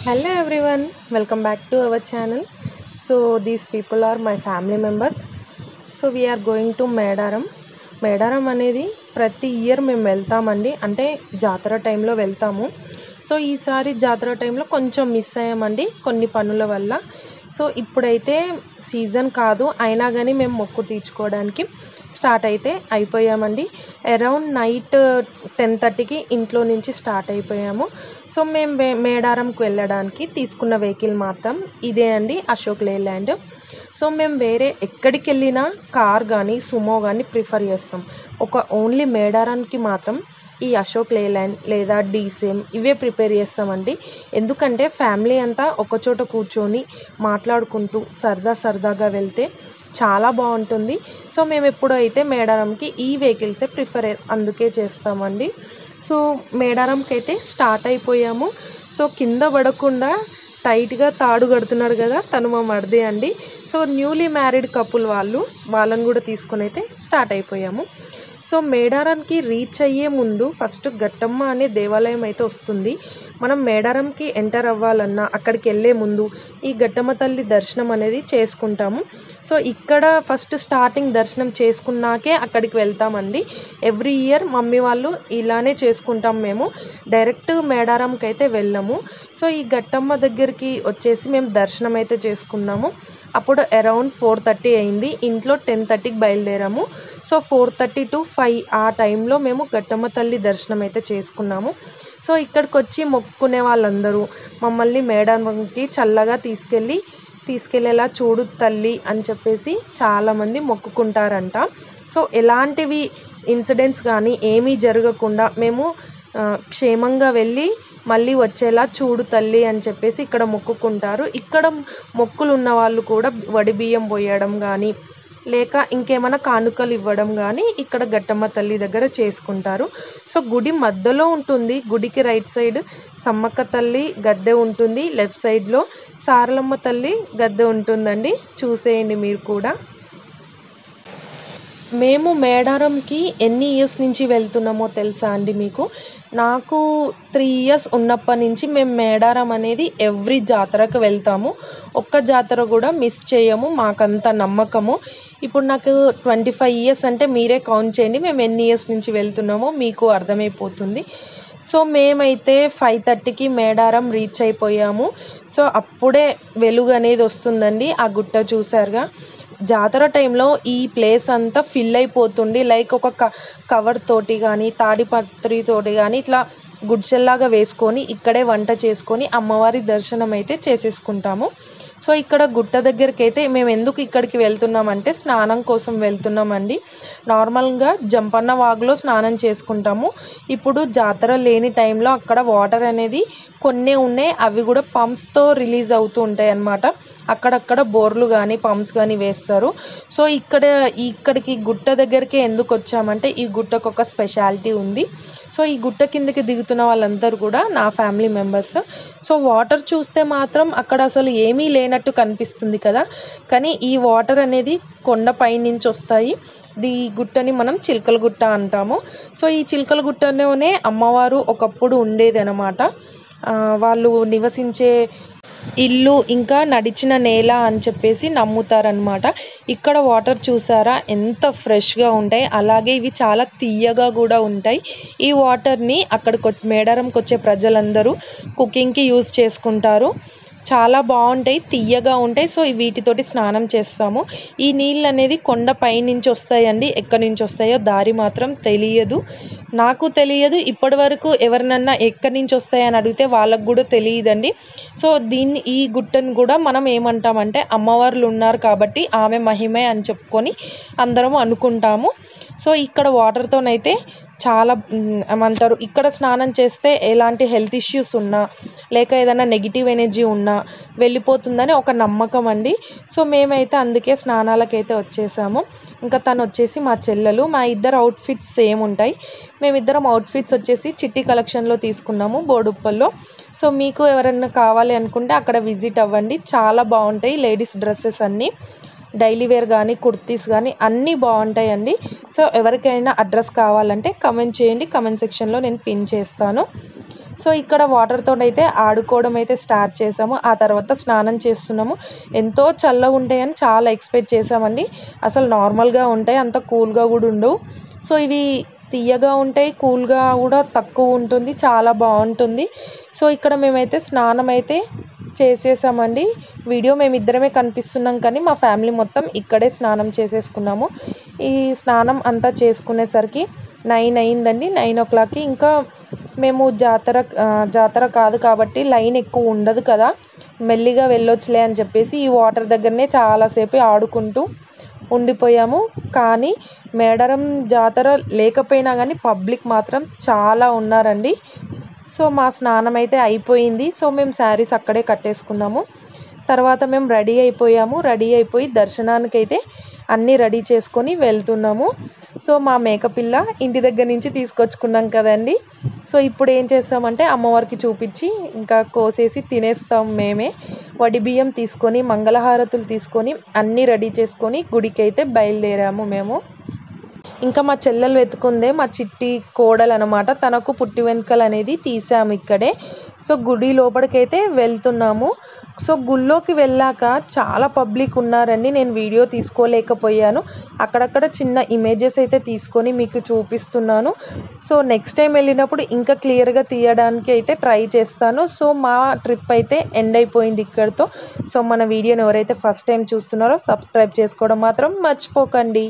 Hello everyone, welcome back to our channel. So these people are my family members. So we are going to Medaram. Medaram అనేది ప్రతి year మేము వెళ్తామండి, అంటే జాతర టైంలో వెళ్తాము. సో ఈసారి జాతర టైంలో కొంచెం మిస్ అయ్యామండి కొన్ని పనుల వల్ల. సో ఇప్పుడైతే సీజన్ కాదు, అయినా కానీ మేము మొక్కు తీర్చుకోవడానికి స్టార్ట్ అయితే అయిపోయామండి. అరౌండ్ నైట్ 10:30కి ఇంట్లో నుంచి స్టార్ట్ అయిపోయాము. సో మేము మేడారంకి వెళ్ళడానికి తీసుకున్న వెహికల్ మాత్రం ఇదే అండి, అశోక్ లేలాండ్. సో మేము వేరే ఎక్కడికి వెళ్ళినా కార్ కానీ సుమో కానీ ప్రిఫర్ చేస్తాం. ఓన్లీ మేడారానికి మాత్రం ఈ అశోక్ లేలాండ్ లేదా డీసేమ్ ఇవే ప్రిపేర్ చేస్తామండి. ఎందుకంటే ఫ్యామిలీ అంతా ఒకచోట కూర్చొని మాట్లాడుకుంటూ సరదాగా వెళ్తే చాలా బాగుంటుంది. సో మేము ఎప్పుడైతే మేడారంకి ఈ వెహికల్సే ప్రిఫర్ అందుకే చేస్తామండి. సో మేడారంకి అయితే స్టార్ట్ అయిపోయాము. సో కింద పడకుండా టైట్గా తాడు కడుతున్నాడు కదా, తను మా మరిది అండి. సో న్యూలీ మ్యారీడ్ కపుల్ వాళ్ళని కూడా తీసుకొని అయితే స్టార్ట్ అయిపోయాము. సో మేడారానికి రీచ్ అయ్యే ముందు ఫస్ట్ గట్టమ్మ అనే దేవాలయం అయితే వస్తుంది. మనం మేడారంకి ఎంటర్ అవ్వాలన్నా అక్కడికి వెళ్ళే ముందు ఈ గట్టమ్మ తల్లి దర్శనం అనేది చేసుకుంటాము. సో ఇక్కడ ఫస్ట్ స్టార్టింగ్ దర్శనం చేసుకున్నాకే అక్కడికి వెళ్తామండి. ఎవ్రీ ఇయర్ మమ్మీ వాళ్ళు ఇలానే చేసుకుంటాం, మేము డైరెక్ట్ మేడారంకి అయితే వెళ్ళము. సో ఈ గట్టమ్మ దగ్గరికి వచ్చేసి మేము దర్శనం అయితే చేసుకున్నాము. అప్పుడు అరౌండ్ 4:30 అయింది, ఇంట్లో 10:30కి బయలుదేరాము. సో 4:30 to 5 ఆ టైంలో మేము గట్టమ్మ తల్లి దర్శనం అయితే చేసుకున్నాము. సో ఇక్కడికి వచ్చి మొక్కుకునే వాళ్ళందరూ మమ్మల్ని మేడారంకి చల్లగా తీసుకెళ్ళేలా చూడు తల్లి అని చెప్పేసి చాలామంది మొక్కుకుంటారంట. సో ఎలాంటివి ఇన్సిడెంట్స్ కానీ ఏమీ జరగకుండా మేము క్షేమంగా వెళ్ళి మళ్ళీ వచ్చేలా చూడు తల్లి అని చెప్పేసి ఇక్కడ మొక్కుకుంటారు. ఇక్కడ మొక్కులు ఉన్న వాళ్ళు కూడా వడి బియ్యం పోయడం కానీ లేక ఇంకేమైనా కానుకలు ఇవ్వడం కానీ ఇక్కడ గట్టమ్మ తల్లి దగ్గర చేసుకుంటారు. సో గుడి మధ్యలో ఉంటుంది. గుడికి రైట్ సైడ్ సమ్మక్క తల్లి గద్దె ఉంటుంది, లెఫ్ట్ సైడ్లో సారలమ్మ తల్లి గద్దె ఉంటుందండి, చూసేయండి మీరు కూడా. మేము మేడారంకి ఎన్ని ఇయర్స్ నుంచి వెళ్తున్నామో తెలుసా అండి మీకు? నాకు 3 ఇయర్స్ ఉన్నప్పటి నుంచి మేము మేడారం అనేది ఎవ్రీ జాతరకు వెళ్తాము. ఒక్క జాతర కూడా మిస్ చేయము, మాకంత నమ్మకము. ఇప్పుడు నాకు 25 ఇయర్స్ అంటే మీరే కౌంట్ చేయండి మేము ఎన్ని ఇయర్స్ నుంచి వెళ్తున్నామో మీకు అర్థమైపోతుంది. సో మేమైతే 5:30కి మేడారం రీచ్ అయిపోయాము. సో అప్పుడే వెలుగు అనేది వస్తుందండి. ఆ గుట్ట చూసారుగా, జాతర టైంలో ఈ ప్లేస్ అంతా ఫిల్ అయిపోతుంది. లైక్ ఒక కవర్ తోటి కానీ తాడిపత్రి తోటి కానీ ఇట్లా గుడిసెల్లాగా వేసుకొని ఇక్కడే వంట చేసుకొని అమ్మవారి దర్శనం అయితే చేసేసుకుంటాము. సో ఇక్కడ గుట్ట దగ్గరికి అయితే మేము ఎందుకు ఇక్కడికి వెళ్తున్నామంటే స్నానం కోసం వెళ్తున్నామండి. నార్మల్గా జంపన్న వాగులో స్నానం చేసుకుంటాము. ఇప్పుడు జాతర లేని టైంలో అక్కడ వాటర్ అనేది కొన్నే ఉన్నాయి, అవి కూడా పంప్స్తో రిలీజ్ అవుతూ ఉంటాయి అన్నమాట. అక్కడక్కడ బోర్లు కానీ పంప్స్ కానీ వేస్తారు. సో ఇక్కడికి గుట్ట దగ్గరికి ఎందుకు వచ్చామంటే ఈ గుట్టకు ఒక స్పెషాలిటీ ఉంది. సో ఈ గుట్ట కిందకి దిగుతున్న వాళ్ళందరూ కూడా నా ఫ్యామిలీ మెంబర్స్. సో వాటర్ చూస్తే మాత్రం అక్కడ అసలు ఏమీ లేనట్టు కనిపిస్తుంది కదా, కానీ ఈ వాటర్ అనేది కొండపై నుంచి వస్తాయి. ఈ గుట్టని మనం చిలకల గుట్ట అంటాము. సో ఈ చిలకల గుట్టలోనే అమ్మవారు ఒకప్పుడు ఉండేది అనమాట. వాళ్ళు నివసించే ఇల్లు ఇంకా నడిచిన నేల అని చెప్పేసి నమ్ముతారనమాట. ఇక్కడ వాటర్ చూసారా ఎంత ఫ్రెష్గా ఉంటాయి, అలాగే ఇవి చాలా తీయగా కూడా ఉంటాయి. ఈ వాటర్ని మేడారంకి వచ్చే ప్రజలందరూ కుకింగ్కి యూజ్ చేసుకుంటారు. చాలా బాగుంటాయి, తీయగా ఉంటాయి. సో వీటితోటి స్నానం చేస్తాము. ఈ నీళ్ళు అనేది కొండ పైనుంచి వస్తాయండి, ఎక్కడి నుంచి వస్తాయో దారి మాత్రం తెలియదు, నాకు తెలియదు. ఇప్పటి వరకు ఎవరినన్నా ఎక్కడి నుంచి వస్తాయని అడిగితే వాళ్ళకు కూడా తెలియదండి. సో ఈ గుట్టను కూడా మనం ఏమంటామంటే అమ్మవార్లు ఉన్నారు కాబట్టి ఆమె మహిమే అని చెప్పుకొని అందరం అనుకుంటాము. సో ఇక్కడ వాటర్తోనైతే చాలా ఏమంటారు, ఇక్కడ స్నానం చేస్తే ఎలాంటి హెల్త్ ఇష్యూస్ ఉన్నా లేక ఏదైనా నెగిటివ్ ఎనర్జీ ఉన్నా వెళ్ళిపోతుందని ఒక నమ్మకం అండి. సో మేమైతే అందుకే స్నానాలకైతే వచ్చేసాము. ఇంకా తను వచ్చేసి మా చెల్లెలు, మా ఇద్దరు అవుట్ఫిట్స్ సేమ్ ఉంటాయి. మేమిద్దరం అవుట్ఫిట్స్ వచ్చేసి చిట్టి కలెక్షన్లో తీసుకున్నాము బోడుప్పల్లో. సో మీకు ఎవరైనా కావాలి అనుకుంటే అక్కడ విజిట్ అవ్వండి, చాలా బాగుంటాయి లేడీస్ డ్రెస్సెస్ అన్నీ. డైలీ వేర్ కానీ కుర్తీస్ కానీ అన్నీ బాగుంటాయండి. సో ఎవరికైనా అడ్రస్ కావాలంటే కమెంట్ చేయండి, కమెంట్ సెక్షన్లో నేను పిన్ చేస్తాను. సో ఇక్కడ వాటర్తోనైతే ఆడుకోవడం అయితే స్టార్ట్ చేసాము. ఆ తర్వాత స్నానం చేస్తున్నాము. ఎంతో చల్లగా ఉంటాయని చాలా ఎక్స్పెక్ట్ చేసామండి. అసలు నార్మల్గా ఉంటాయి, అంత కూల్గా కూడా ఉండవు. సో ఇవి తియ్యగా ఉంటాయి, కూల్గా కూడా తక్కువ ఉంటుంది, చాలా బాగుంటుంది. సో ఇక్కడ మేమైతే స్నానం అయితే చేసేసామండి. వీడియో మేమిద్దరమే కనిపిస్తున్నాం, కానీ మా ఫ్యామిలీ మొత్తం ఇక్కడే స్నానం చేసేసుకున్నాము. ఈ స్నానం అంతా చేసుకునేసరికి 9 అయిందండి. 9 o'clock. ఇంకా మేము జాతర కాదు కాబట్టి లైన్ ఎక్కువ ఉండదు కదా, మెల్లిగా వెళ్ళొచ్చులే అని చెప్పేసి ఈ వాటర్ దగ్గరనే చాలాసేపు ఆడుకుంటూ ఉండిపోయాము. కానీ మేడారం జాతర లేకపోయినా కానీ పబ్లిక్ మాత్రం చాలా ఉన్నారండి. సో మా స్నానం అయితే అయిపోయింది. సో మేము శారీస్ అక్కడే కట్టేసుకున్నాము. తర్వాత మేము రెడీ అయిపోయాము. రెడీ అయిపోయి దర్శనానికైతే అన్నీ రెడీ చేసుకొని వెళ్తున్నాము. సో మా మేకపిల్ల ఇంటి దగ్గర నుంచి తీసుకొచ్చుకున్నాం కదండి. సో ఇప్పుడు ఏం చేస్తామంటే అమ్మవారికి చూపించి ఇంకా కోసేసి తినేస్తాం మేమే. వడి బియ్యం తీసుకొని మంగళహారతులు తీసుకొని అన్నీ రెడీ చేసుకొని గుడికి అయితే బయలుదేరాము మేము. ఇంకా మా చెల్లెలు వెతుకుందే మా చిట్టి కోడలు అనమాట. తనకు పుట్టి వెనుకలు అనేది తీసాము ఇక్కడే. సో గుడి లోపలికైతే వెళ్తున్నాము. సో గుళ్ళోకి వెళ్ళాక చాలా పబ్లిక్ ఉన్నారండి. నేను వీడియో తీసుకోలేకపోయాను. అక్కడక్కడ చిన్న ఇమేజెస్ అయితే తీసుకొని మీకు చూపిస్తున్నాను. సో నెక్స్ట్ టైం వెళ్ళినప్పుడు ఇంకా క్లియర్గా తీయడానికి అయితే ట్రై చేస్తాను. సో మా ట్రిప్ అయితే ఎండ్ అయిపోయింది ఇక్కడితో. సో మన వీడియోని ఎవరైతే ఫస్ట్ టైం చూస్తున్నారో సబ్స్క్రైబ్ చేసుకోవడం మాత్రం మర్చిపోకండి.